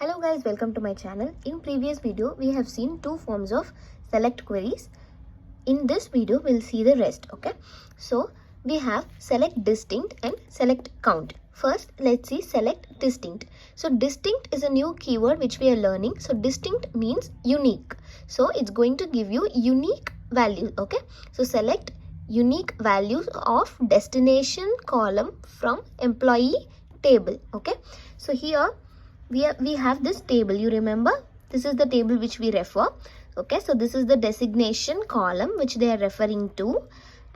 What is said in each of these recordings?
Hello guys, welcome to my channel. In previous video, we have seen two forms of select queries. In this video, we'll see the rest, okay? So, we have select distinct and select count. First, let's see select distinct. So, distinct is a new keyword which we are learning. So, distinct means unique. So, it's going to give you unique values, okay? So, select unique values of destination column from employee table, okay? So, here we have this table. You remember, this is the table which we refer. Okay, so this is the designation column which they are referring to,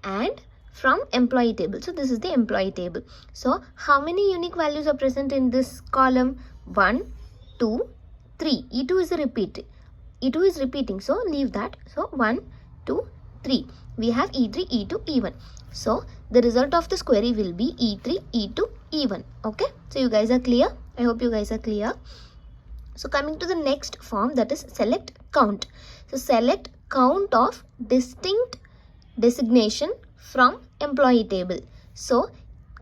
and from employee table. So this is the employee table. So how many unique values are present in this column? 1, 2, 3. E2 is a repeat. E2 is repeating, so leave that. So 1, 2, 3. We have E3, E2, E1. So the result of this query will be E3, E2, E1. Okay, so you guys are clear? I hope you guys are clear. So coming to the next form, that is select count. So select count of distinct designation from employee table. So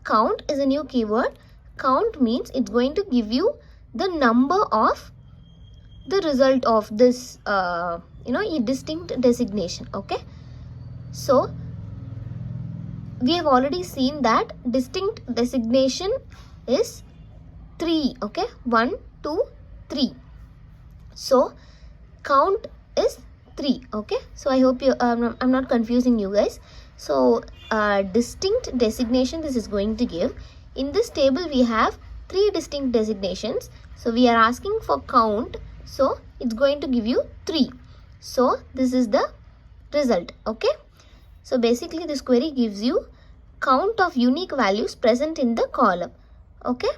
count is a new keyword. Count means it's going to give you the number of the result of this a distinct designation. Okay, so we have already seen that distinct designation is 3. Okay, 1, 2, 3. So count is 3. Okay, so I hope you I'm not confusing you guys. So distinct designation this is going to give. In this table we have 3 distinct designations. So we are asking for count, so it's going to give you 3. So this is the result. Okay, so basically this query gives you count of unique values present in the column. Okay,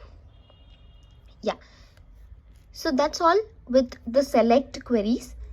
yeah, so that's all with the select queries.